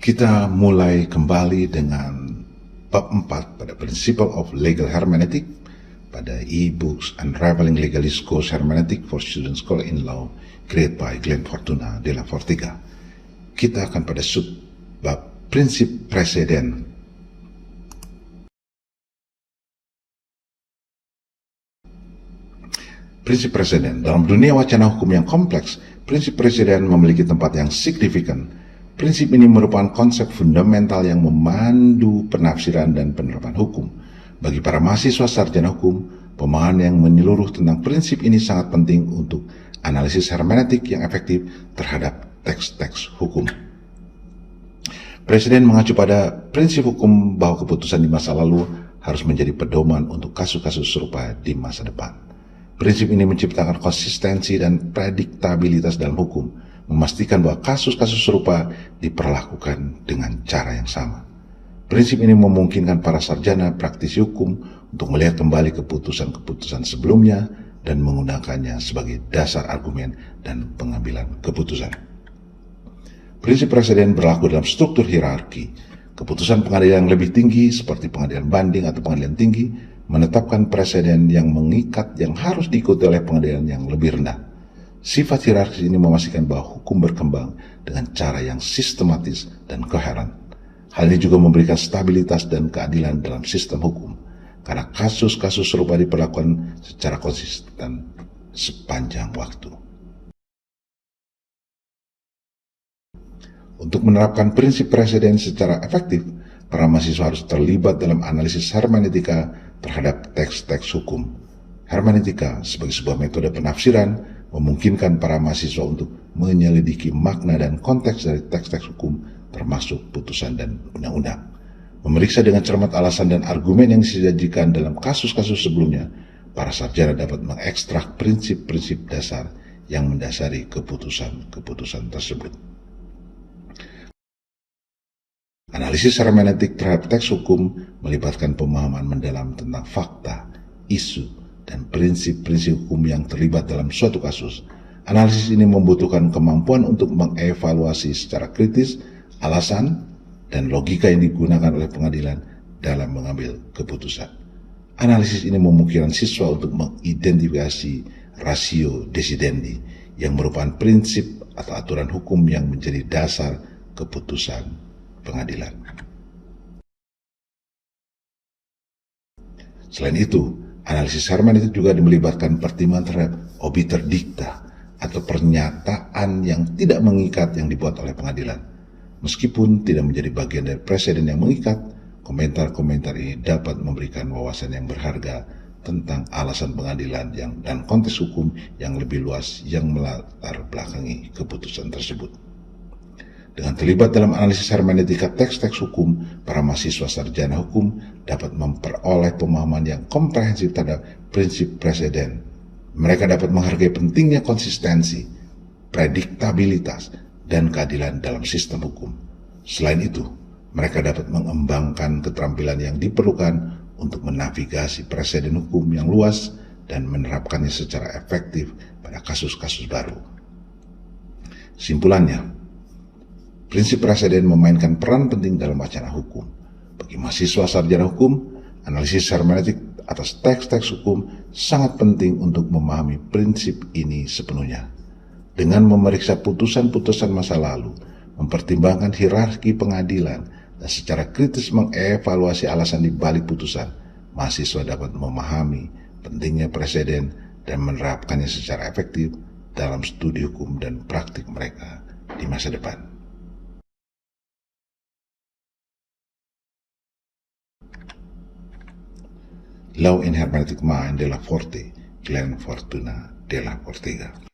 Kita mulai kembali dengan bab 4 pada Principle of Legal Hermeneutic pada e-books Unraveling Legalist Course Hermeneutic for Student Scholar in Law created by Glenn Fortuna della Fortiga. Kita akan pada sub bab prinsip preseden. Prinsip preseden. Dalam dunia wacana hukum yang kompleks, prinsip preseden memiliki tempat yang signifikan. Prinsip ini merupakan konsep fundamental yang memandu penafsiran dan penerapan hukum. Bagi para mahasiswa sarjana hukum, pemahaman yang menyeluruh tentang prinsip ini sangat penting untuk analisis hermeneutik yang efektif terhadap teks-teks hukum. Presiden mengacu pada prinsip hukum bahwa keputusan di masa lalu harus menjadi pedoman untuk kasus-kasus serupa di masa depan. Prinsip ini menciptakan konsistensi dan prediktabilitas dalam hukum, memastikan bahwa kasus-kasus serupa diperlakukan dengan cara yang sama. Prinsip ini memungkinkan para sarjana praktisi hukum untuk melihat kembali keputusan-keputusan sebelumnya dan menggunakannya sebagai dasar argumen dan pengambilan keputusan. Prinsip preseden berlaku dalam struktur hierarki. Keputusan pengadilan yang lebih tinggi seperti pengadilan banding atau pengadilan tinggi menetapkan preseden yang mengikat yang harus diikuti oleh pengadilan yang lebih rendah. Sifat hierarkis ini memastikan bahwa hukum berkembang dengan cara yang sistematis dan koheren. Hal ini juga memberikan stabilitas dan keadilan dalam sistem hukum, karena kasus-kasus serupa diperlakukan secara konsisten sepanjang waktu. Untuk menerapkan prinsip preseden secara efektif, para mahasiswa harus terlibat dalam analisis hermeneutika terhadap teks-teks hukum. Hermeneutika sebagai sebuah metode penafsiran memungkinkan para mahasiswa untuk menyelidiki makna dan konteks dari teks-teks hukum termasuk putusan dan undang-undang. Memeriksa dengan cermat alasan dan argumen yang disajikan dalam kasus-kasus sebelumnya, para sarjana dapat mengekstrak prinsip-prinsip dasar yang mendasari keputusan-keputusan tersebut. Analisis hermeneutik terhadap teks hukum melibatkan pemahaman mendalam tentang fakta, isu, dan prinsip-prinsip hukum yang terlibat dalam suatu kasus. Analisis ini membutuhkan kemampuan untuk mengevaluasi secara kritis alasan dan logika yang digunakan oleh pengadilan dalam mengambil keputusan. Analisis ini memungkinkan siswa untuk mengidentifikasi ratio decidendi yang merupakan prinsip atau aturan hukum yang menjadi dasar keputusan pengadilan. Selain itu, analisis hermeneutik juga melibatkan pertimbangan terhadap obiter dicta atau pernyataan yang tidak mengikat yang dibuat oleh pengadilan. Meskipun tidak menjadi bagian dari preseden yang mengikat, komentar-komentar ini dapat memberikan wawasan yang berharga tentang alasan pengadilan dan konteks hukum yang lebih luas yang melatar belakangi keputusan tersebut. Dengan terlibat dalam analisis hermeneutika teks-teks hukum, para mahasiswa sarjana hukum dapat memperoleh pemahaman yang komprehensif terhadap prinsip preseden. Mereka dapat menghargai pentingnya konsistensi, prediktabilitas, dan keadilan dalam sistem hukum. Selain itu, mereka dapat mengembangkan keterampilan yang diperlukan untuk menavigasi preseden hukum yang luas dan menerapkannya secara efektif pada kasus-kasus baru. Simpulannya, prinsip preseden memainkan peran penting dalam wacana hukum. Bagi mahasiswa sarjana hukum, analisis hermeneutik atas teks-teks hukum sangat penting untuk memahami prinsip ini sepenuhnya. Dengan memeriksa putusan-putusan masa lalu, mempertimbangkan hierarki pengadilan, dan secara kritis mengevaluasi alasan di balik putusan, mahasiswa dapat memahami pentingnya preseden dan menerapkannya secara efektif dalam studi hukum dan praktik mereka di masa depan. Law in Hermeneutic Mind della Forte, Glenn Fortuna della Fortiga.